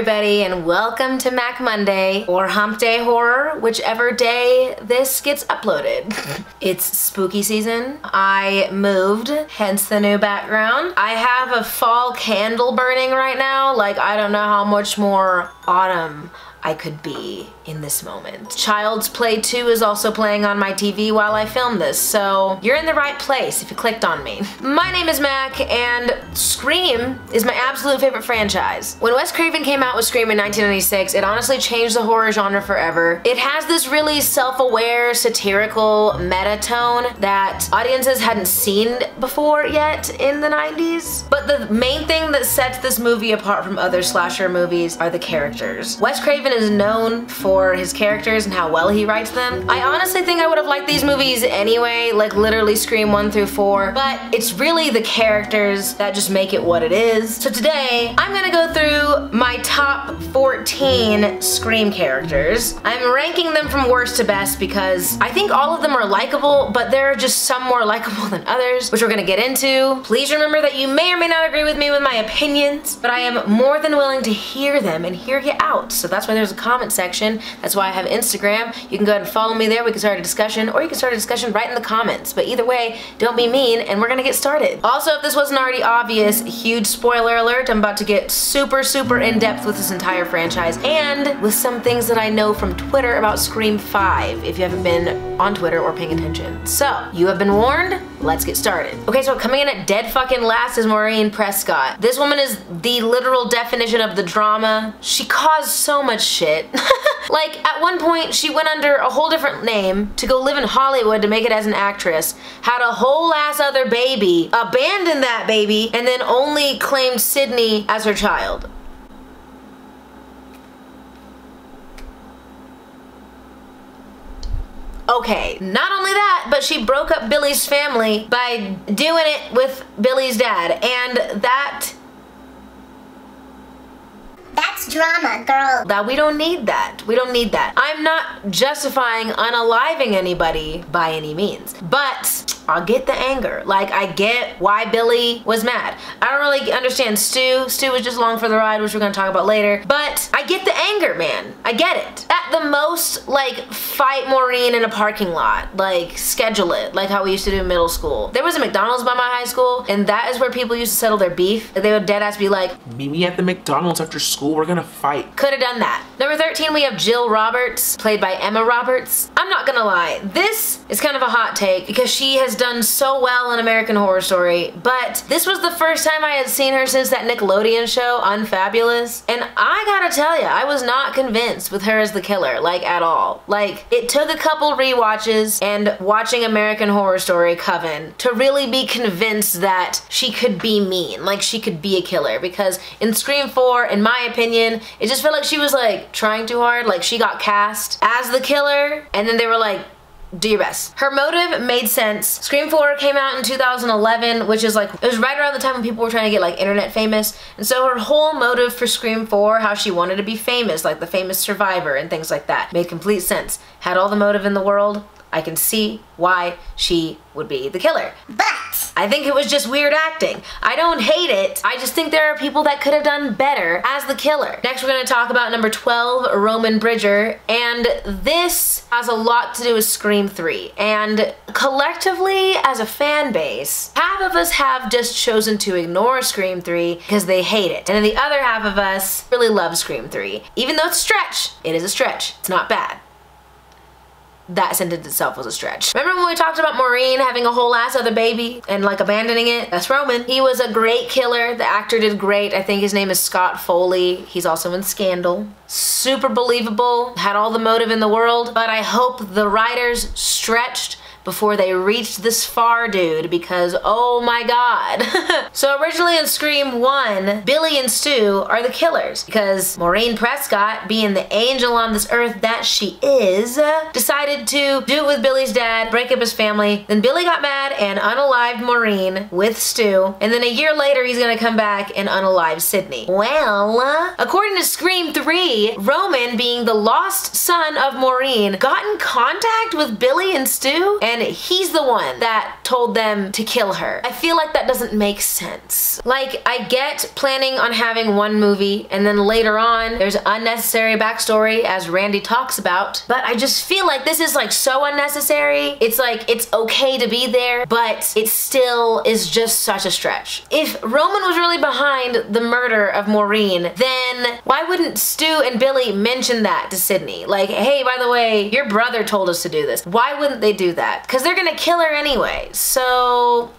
everybody, and welcome to Mac Monday, or Humpday Horror, whichever day this gets uploaded. It's spooky season. I moved, hence the new background. I have a fall candle burning right now. Like, I don't know how much more autumn I could be in this moment. Child's Play 2 is also playing on my TV while I film this, so you're in the right place if you clicked on me. My name is Mac, and Scream is my absolute favorite franchise. When Wes Craven came out with Scream in 1996, it honestly changed the horror genre forever. It has this really self-aware, satirical meta tone that audiences hadn't seen before yet in the 90s. But the main thing that sets this movie apart from other slasher movies are the characters. Wes Craven is known for his characters and how well he writes them. I honestly think I would have liked these movies anyway, like literally Scream 1 through 4, but it's really the characters that just make it what it is. So today, I'm gonna go through my top 14 Scream characters. I'm ranking them from worst to best because I think all of them are likable, but there are just some more likable than others, which we're gonna get into. Please remember that you may or may not agree with me with my opinions, but I am more than willing to hear them and hear you out. So that's why there's a comment section. That's why I have Instagram. You can go ahead and follow me there. We can start a discussion, or you can start a discussion right in the comments. But either way, don't be mean, and we're gonna get started. Also, if this wasn't already obvious, huge spoiler alert, I'm about to get super in-depth with this entire franchise, and with some things that I know from Twitter about Scream 5, if you haven't been on Twitter or paying attention. So, you have been warned. Let's get started. Okay, so coming in at dead fucking last is MAUREEN Prescott. This woman is the literal definition of the drama. She caused so much shit. Like, at one point, she went under a whole different name to go live in Hollywood to make it as an actress, had a whole ass other baby, abandoned that baby, and then only claimed SIDNEY as her child. Okay, not only that, but she broke up Billy's family by doing it with Billy's dad, and that's drama, girl. That we don't need that. We don't need that. I'm not justifying unaliving anybody by any means, but I'll get the anger. Like, I get why Billy was mad. I don't really understand Stu. Stu was just along for the ride, which we're gonna talk about later, but I get the anger, man. I get it. At the most, like, fight MAUREEN in a parking lot. Like, schedule it, like how we used to do in middle school. There was a McDonald's by my high school, and that is where people used to settle their beef. They would deadass be like, meet me at the McDonald's after school, we're gonna fight. Could have done that. Number 13, we have Jill Roberts, played by Emma Roberts. I'm not gonna lie, this is kind of a hot take because she has done so well in American Horror Story, but this was the first time I had seen her since that Nickelodeon show, Unfabulous, and I gotta tell you, I was not convinced with her as the killer, like, at all. Like, it took a couple rewatches and watching American Horror Story Coven to really be convinced that she could be mean, like she could be a killer, because in Scream 4, in my opinion, it just felt like she was like trying too hard. Like, she got cast as the killer and then they were like, do your best. Her motive made sense. Scream 4 came out in 2011, which is like, it was right around the time when people were trying to get like internet famous, and so her whole motive for Scream 4, how she wanted to be famous, like the famous survivor and things like that, made complete sense. Had all the motive in the world. I can see why she would be the killer. But I think it was just weird acting. I don't hate it. I just think there are people that could have done better as the killer. Next, we're gonna talk about number 12, Roman Bridger, and this has a lot to do with Scream 3. And collectively, as a fan base, half of us have just chosen to ignore Scream 3 because they hate it. And then the other half of us really love Scream 3. Even though it's a stretch, it is a stretch. It's not bad. That sentence itself was a stretch. Remember when we talked about MAUREEN having a whole ass other baby and like abandoning it? That's Roman. He was a great killer. The actor did great. I think his name is Scott Foley. He's also in Scandal. Super believable. Had all the motive in the world, but I hope the writers stretched before they reached this far, dude, because oh my god. So originally in Scream 1, Billy and Stu are the killers because MAUREEN Prescott, being the angel on this earth that she is, decided to do it with Billy's dad, break up his family. Then Billy got mad and unalived MAUREEN with Stu, and then a year later he's gonna come back and unalive SIDNEY. Well, according to Scream 3, Roman, being the lost son of MAUREEN, got in contact with Billy and Stu and he's the one that told them to kill her. I feel like that doesn't make sense. Like, I get planning on having one movie and then later on there's unnecessary backstory as Randy talks about, but I just feel like this is like so unnecessary. It's like, it's okay to be there, but it still is just such a stretch. If Roman was really behind the murder of Maureen, then why wouldn't Stu and Billy mention that to Sydney? Like, hey, by the way, your brother told us to do this. Why wouldn't they do that? Because they're gonna kill her anyway. So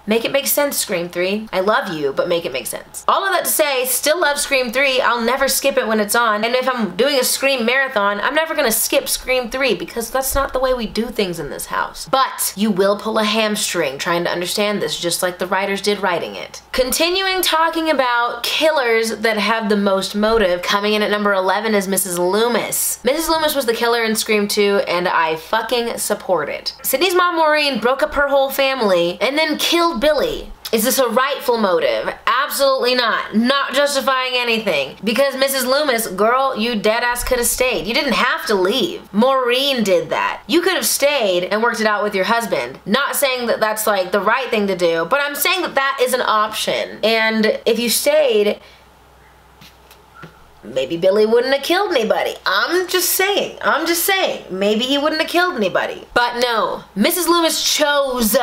make it make sense, Scream 3. I love you, but make it make sense. All of that to say, still love Scream 3. I'll never skip it when it's on. And if I'm doing a Scream marathon, I'm never gonna skip Scream 3 because that's not the way we do things in this house. But you will pull a hamstring trying to understand this, just like the writers did writing it. Continuing talking about killers that have the most motive, coming in at number 11 is Mrs. Loomis. Mrs. Loomis was the killer in Scream 2, and I fucking support it. Sydney's mom, Maureen, broke up her whole family and then killed Billy. Is this a rightful motive? Absolutely not. Not justifying anything. Because Mrs. Loomis, girl, you deadass could have stayed. You didn't have to leave. Maureen did that. You could have stayed and worked it out with your husband. Not saying that that's like the right thing to do, but I'm saying that that is an option. And if you stayed, maybe Billy wouldn't have killed anybody. I'm just saying. Maybe he wouldn't have killed anybody. But no, Mrs. Loomis chose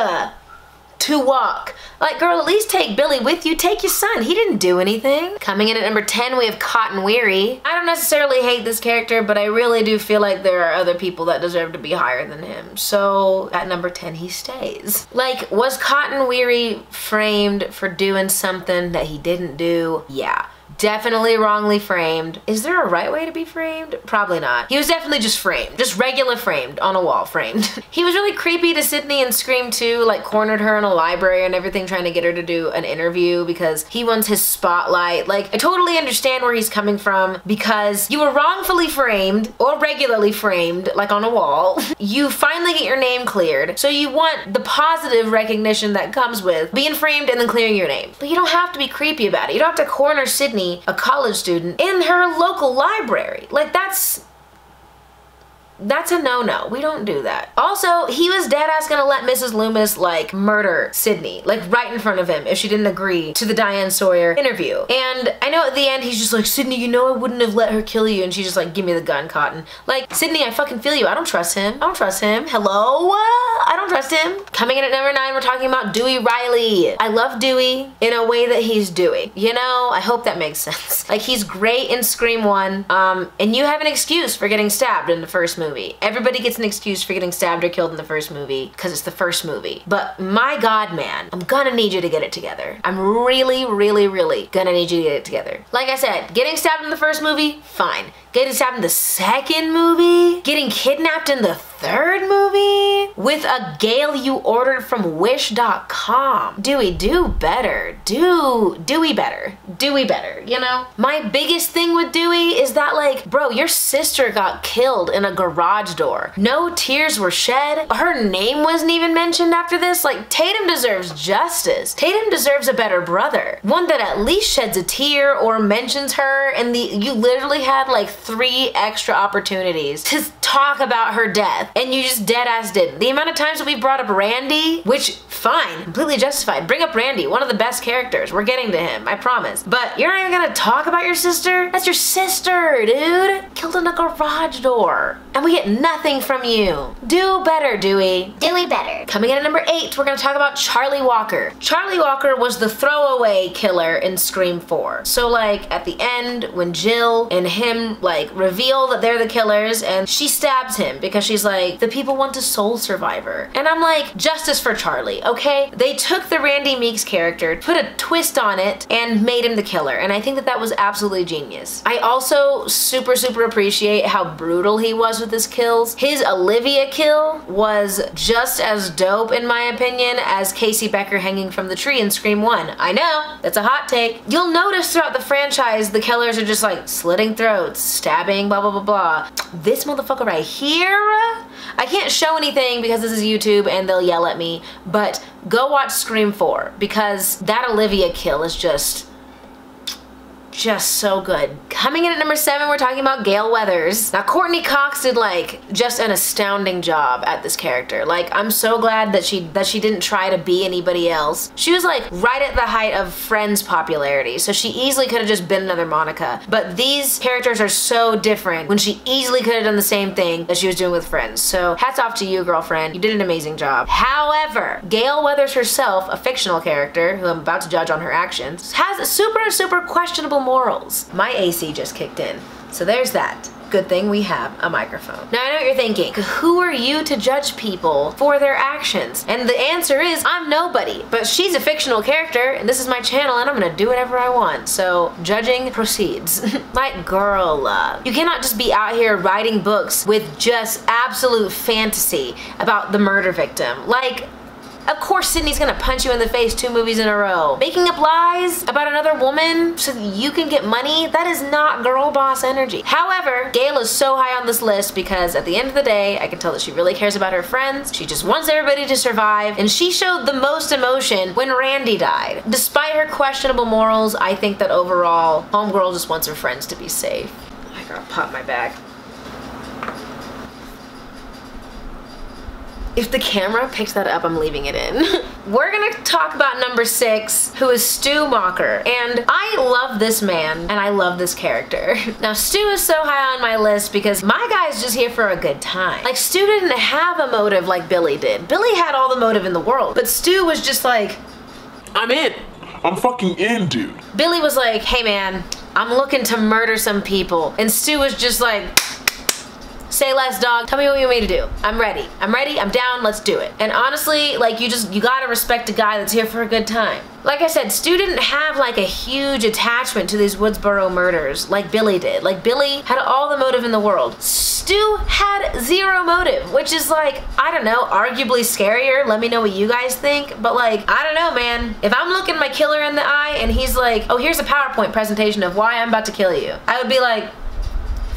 to walk. Like, girl, at least take Billy with you. Take your son. He didn't do anything. Coming in at number 10, we have Cotton Weary. I don't necessarily hate this character, but I really do feel like there are other people that deserve to be higher than him. So at number 10, he stays. Like, was Cotton Weary framed for doing something that he didn't do? Yeah. Definitely wrongly framed. Is there a right way to be framed? Probably not. He was definitely just framed. Just regular framed, on a wall framed. He was really creepy to Sydney in Scream 2, like cornered her in a library and everything trying to get her to do an interview because he wants his spotlight. Like, I totally understand where he's coming from because you were wrongfully framed or regularly framed, like on a wall. You finally get your name cleared, so you want the positive recognition that comes with being framed and then clearing your name. But you don't have to be creepy about it. You don't have to corner Sydney, a college student, in her local library. Like, that's a no-no. We don't do that. Also, he was deadass gonna let Mrs. Loomis, like, murder Sydney, like, right in front of him if she didn't agree to the Diane Sawyer interview. And I know at the end he's just like, Sydney, you know I wouldn't have let her kill you, and she's just like, give me the gun, Cotton. Like, Sydney, I fucking feel you. I don't trust him. I don't trust him. Hello? I don't trust him. Coming in at number 9, we're talking about Dewey Riley. I love Dewey in a way that he's Dewey. You know, I hope that makes sense. Like, he's great in Scream 1, and you have an excuse for getting stabbed in the first movie. Everybody gets an excuse for getting stabbed or killed in the first movie because it's the first movie. But my God, man, I'm gonna need you to get it together. I'm really, really, really gonna need you to get it together. Like I said, getting stabbed in the first movie, fine. Getting stabbed in the second movie? Getting kidnapped in the third movie? With a Gale you ordered from Wish.com. Dewey, do better. Dewey better. Dewey better, you know? My biggest thing with Dewey is that, like, bro, your sister got killed in a garage door. No tears were shed. Her name wasn't even mentioned after this. Like, Tatum deserves justice. Tatum deserves a better brother. One that at least sheds a tear or mentions her, and you literally had, like, 3 extra opportunities to talk about her death, and you just dead ass didn't. The amount of times that we brought up Randy, which, fine, completely justified. Bring up Randy, one of the best characters. We're getting to him, I promise. But you're not even gonna talk about your sister? That's your sister, dude. Killed in a garage door. And we get nothing from you. Do better, Dewey. Dewey better. Coming in at number 8, we're gonna talk about Charlie Walker. Charlie Walker was the throwaway killer in Scream 4. So, like, at the end, when Jill and him, like, reveal that they're the killers, and she stabs him because she's like, the people want a soul survivor. And I'm like, justice for Charlie, okay? They took the Randy Meeks character, put a twist on it, and made him the killer. And I think that that was absolutely genius. I also super, super appreciate how brutal he was with his kills. His Olivia kill was just as dope, in my opinion, as Casey Becker hanging from the tree in Scream 1. I know, that's a hot take. You'll notice throughout the franchise, the killers are just like slitting throats, stabbing, blah, blah, blah, blah. This motherfucker right here, I can't show anything because this is YouTube and they'll yell at me, but go watch Scream 4 because that Olivia kill is just Just so good. Coming in at number 7, we're talking about Gale Weathers. Now, Courtney Cox did like just an astounding job at this character. Like, I'm so glad that she didn't try to be anybody else. She was like right at the height of Friends popularity, so she easily could have just been another Monica. But these characters are so different when she easily could have done the same thing that she was doing with Friends. So hats off to you, girlfriend. You did an amazing job. However, Gale Weathers herself, a fictional character who I'm about to judge on her actions, has super questionable morals. My AC just kicked in, so there's that. Good thing we have a microphone. Now I know what you're thinking, who are you to judge people for their actions? And the answer is, I'm nobody. But she's a fictional character, and this is my channel, and I'm gonna do whatever I want. So judging proceeds. Like, girl, you cannot just be out here writing books with just absolute fantasy about the murder victim. Like, of course Sydney's gonna punch you in the face 2 movies in a row. Making up lies about another woman so that you can get money, that is not girl boss energy. However, Gale is so high on this list because at the end of the day, I can tell that she really cares about her friends. She just wants everybody to survive, and she showed the most emotion when Randy died. Despite her questionable morals, I think that overall, homegirl just wants her friends to be safe. I gotta pop my bag. If the camera picks that up, I'm leaving it in. We're gonna talk about number 6, who is Stu Macher. And I love this man, and I love this character. Now, Stu is so high on my list because my guy's just here for a good time. Like, Stu didn't have a motive like Billy did. Billy had all the motive in the world, but Stu was just like, I'm in. I'm fucking in, dude. Billy was like, hey man, I'm looking to murder some people. And Stu was just like, say less, dog. Tell me what you want me to do. I'm ready. I'm down, let's do it. And honestly, like, you gotta respect a guy that's here for a good time. Like I said, Stu didn't have like a huge attachment to these Woodsboro murders like Billy did. Like, Billy had all the motive in the world. Stu had 0 motive, which is like, I don't know, arguably scarier. Let me know what you guys think. But like, I don't know, man. If I'm looking my killer in the eye and he's like, oh, here's a PowerPoint presentation of why I'm about to kill you, I would be like,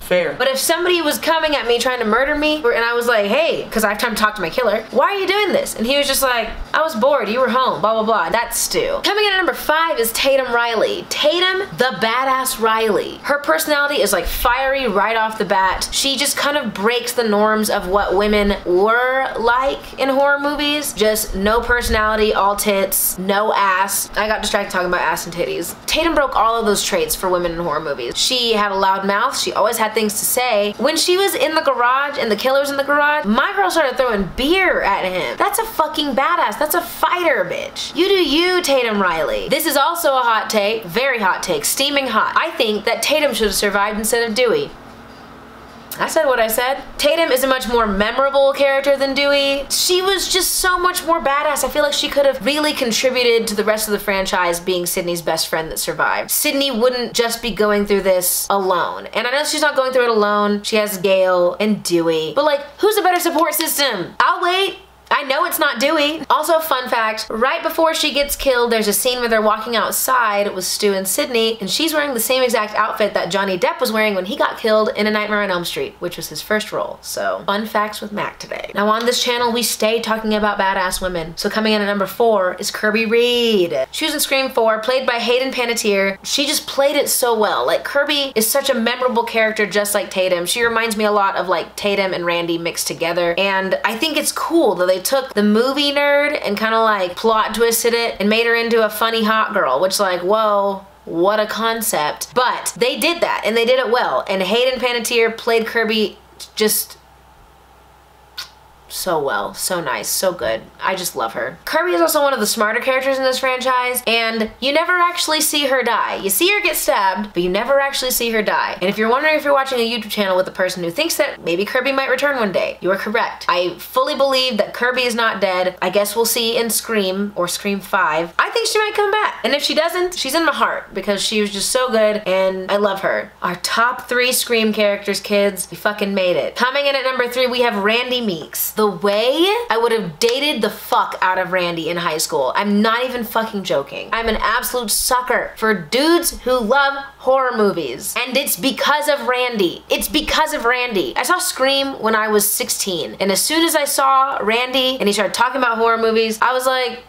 fair. But if somebody was coming at me trying to murder me, and I was like, hey, because I have time to talk to my killer, why are you doing this? And he was just like, I was bored, you were home, blah, blah, blah. That's Stu. Coming in at number 5 is Tatum Riley. Tatum, the badass Riley. Her personality is like fiery right off the bat. She just kind of breaks the norms of what women were like in horror movies. Just no personality, all tits, no ass. I got distracted talking about ass and titties. Tatum broke all of those traits for women in horror movies. She had a loud mouth. She always had things to say. When she was in the garage and the killer's in the garage, my girl started throwing beer at him. That's a fucking badass. That's a fighter, bitch. You do you, Tatum Riley. This is also a hot take, very hot take, steaming hot. I think that Tatum should have survived instead of Dewey. I said what I said. Tatum is a much more memorable character than Dewey. She was just so much more badass. I feel like she could have really contributed to the rest of the franchise being Sydney's best friend that survived. Sydney wouldn't just be going through this alone. And I know she's not going through it alone. She has Gale and Dewey. But like, who's a better support system? I'll wait. I know it's not Dewey. Also, fun fact, right before she gets killed, there's a scene where they're walking outside with Stu and Sydney, and she's wearing the same exact outfit that Johnny Depp was wearing when he got killed in A Nightmare on Elm Street, which was his first role. So, fun facts with Mac today. Now on this channel, we stay talking about badass women. So coming in at number 4 is Kirby Reed. She was in Scream 4, played by Hayden Panettiere. She just played it so well. Like, Kirby is such a memorable character just like Tatum. She reminds me a lot of like Tatum and Randy mixed together, and I think it's cool that they took the movie nerd and kind of like plot twisted it and made her into a funny hot girl, which, like, whoa, what a concept. But they did that and they did it well, and Hayden Panettiere played Kirby just so well, so nice, so good. I just love her. Kirby is also one of the smarter characters in this franchise, and you never actually see her die. You see her get stabbed, but you never actually see her die. And if you're wondering if you're watching a YouTube channel with a person who thinks that maybe Kirby might return one day, you are correct. I fully believe that Kirby is not dead. I guess we'll see in Scream or Scream 5. I think she might come back. And if she doesn't, she's in my heart because she was just so good and I love her. Our top 3 Scream characters, kids. We fucking made it. Coming in at number 3, we have Randy Meeks. The way I would have dated the fuck out of Randy in high school. I'm not even fucking joking. I'm an absolute sucker for dudes who love horror movies. And it's because of Randy. It's because of Randy. I saw Scream when I was 16. And as soon as I saw Randy and he started talking about horror movies, I was like,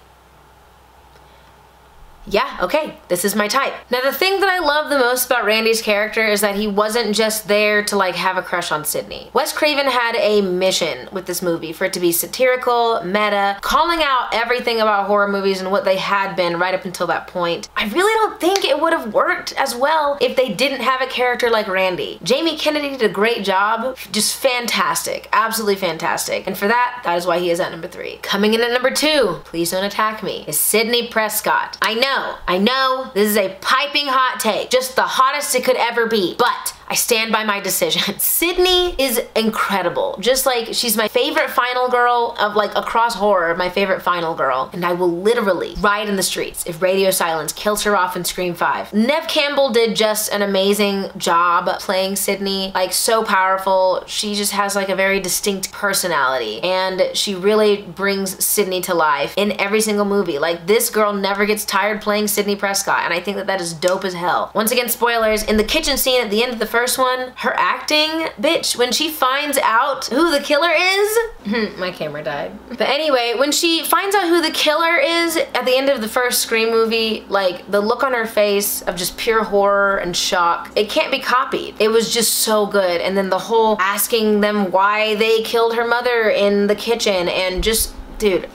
yeah, okay, this is my type. Now the thing that I love the most about Randy's character is that he wasn't just there to like have a crush on Sydney. Wes Craven had a mission with this movie for it to be satirical, meta, calling out everything about horror movies and what they had been right up until that point. I really don't think it would have worked as well if they didn't have a character like Randy. Jamie Kennedy did a great job, just fantastic, absolutely fantastic. And for that, that is why he is at number 3. Coming in at number 2, please don't attack me, is Sidney Prescott. I know, this is a piping hot take, just the hottest it could ever be, but I stand by my decision. Sidney is incredible. Just like, she's my favorite final girl of like across horror, my favorite final girl. And I will literally ride in the streets if Radio Silence kills her off in Scream 5. Neve Campbell did just an amazing job playing Sidney. Like, so powerful. She just has like a very distinct personality. And she really brings Sidney to life in every single movie. Like, this girl never gets tired playing Sidney Prescott. And I think that that is dope as hell. Once again, spoilers, in the kitchen scene at the end of the first one, her acting, bitch, when she finds out who the killer is, my camera died. But anyway, when she finds out who the killer is at the end of the first Scream movie, like the look on her face of just pure horror and shock, it can't be copied. It was just so good. And then the whole asking them why they killed her mother in the kitchen and just, dude,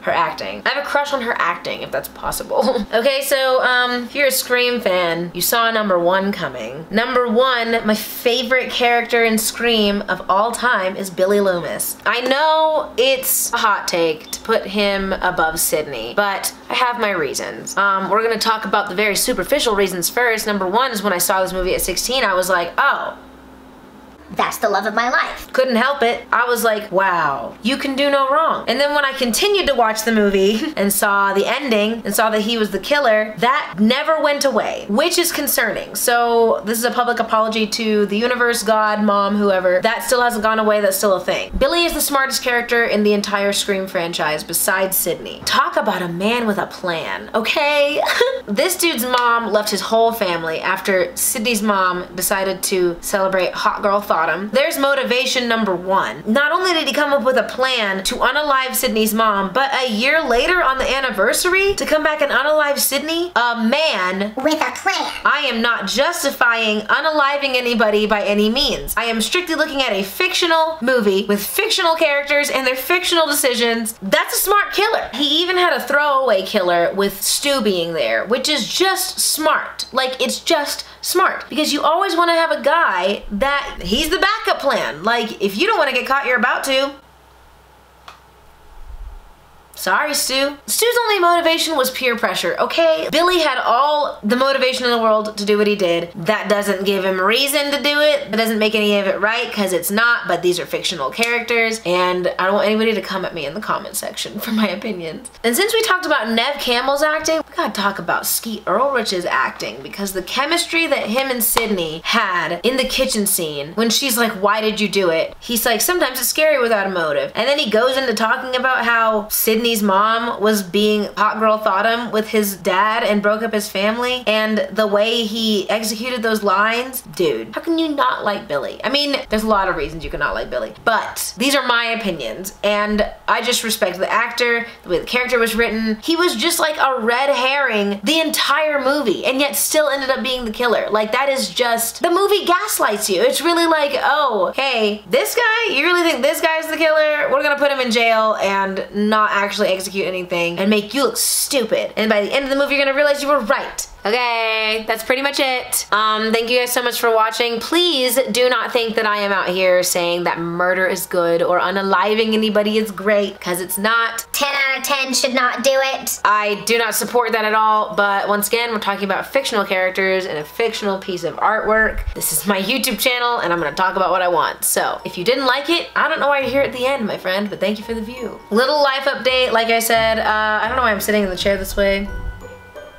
her acting. I have a crush on her acting, if that's possible. Okay, so if you're a Scream fan, you saw number 1 coming. Number 1, my favorite character in Scream of all time is Billy Loomis. I know it's a hot take to put him above Sidney, but I have my reasons. We're gonna talk about the very superficial reasons first. Number 1 is when I saw this movie at 16, I was like, oh, that's the love of my life. couldn't help it. I was like, wow, you can do no wrong. And then when I continued to watch the movie and saw the ending and saw that he was the killer, that never went away, which is concerning. So this is a public apology to the universe, God, mom, whoever. That still hasn't gone away, that's still a thing. Billy is the smartest character in the entire Scream franchise besides Sidney. Talk about a man with a plan, okay? This dude's mom left his whole family after Sidney's mom decided to celebrate Hot Girl Thoughtum. There's motivation number 1. Not only did he come up with a plan to unalive Sidney's mom, but a year later on the anniversary to come back and unalive Sidney, a man with a plan. I am not justifying unaliving anybody by any means. I am strictly looking at a fictional movie with fictional characters and their fictional decisions. That's a smart killer. He even had a throwaway killer with Stu being there, which is just smart. Like, it's just smart, because you always want to have a guy that he's the backup plan. Like, if you don't want to get caught, you're about to. Sorry, Stu. Stu's only motivation was peer pressure, okay? Billy had all the motivation in the world to do what he did. That doesn't give him reason to do it. That doesn't make any of it right, because it's not, but these are fictional characters, and I don't want anybody to come at me in the comment section for my opinions. And since we talked about Neve Campbell's acting, we gotta talk about Skeet Ulrich's acting, because the chemistry that him and Sidney had in the kitchen scene, when she's like, why did you do it? He's like, sometimes it's scary without a motive. And then he goes into talking about how Sidney's mom was being Hot Girl Thoughtum with his dad and broke up his family, and the way he executed those lines, dude, how can you not like Billy? I mean, there's a lot of reasons you cannot like Billy, but these are my opinions, and I just respect the actor, the way the character was written. He was just like a red herring the entire movie, and yet still ended up being the killer. Like, that is just, the movie gaslights you. It's really like, oh, hey, this guy, you really think this guy's the killer? We're gonna put him in jail and not actually execute anything and make you look stupid. And by the end of the movie, you're gonna realize you were right. Okay, that's pretty much it. Thank you guys so much for watching. Please do not think that I am out here saying that murder is good or unaliving anybody is great, because it's not. 10 out of 10 should not do it. I do not support that at all, but once again, we're talking about fictional characters and a fictional piece of artwork. This is my YouTube channel, and I'm gonna talk about what I want. So, if you didn't like it, I don't know why you're here at the end, my friend, but thank you for the view. Little life update, like I said, I don't know why I'm sitting in the chair this way.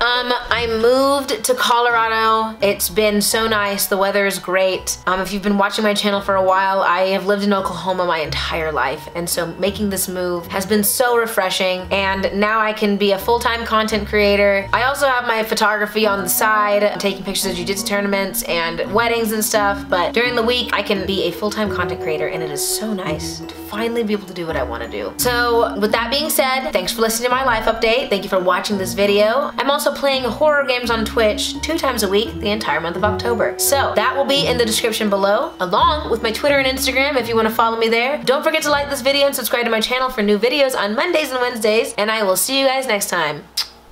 I moved to Colorado. It's been so nice. The weather is great. If you've been watching my channel for a while, I have lived in Oklahoma my entire life, and so making this move has been so refreshing, and now I can be a full-time content creator. I also have my photography on the side, taking pictures of jiu-jitsu tournaments and weddings and stuff, but during the week I can be a full-time content creator, and it is so nice to finally be able to do what I want to do. So with that being said, thanks for listening to my life update. Thank you for watching this video. I'm also playing horror games on Twitch 2 times a week the entire month of October. So that will be in the description below, along with my Twitter and Instagram if you want to follow me there. Don't forget to like this video and subscribe to my channel for new videos on Mondays and Wednesdays, and I will see you guys next time.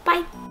Bye.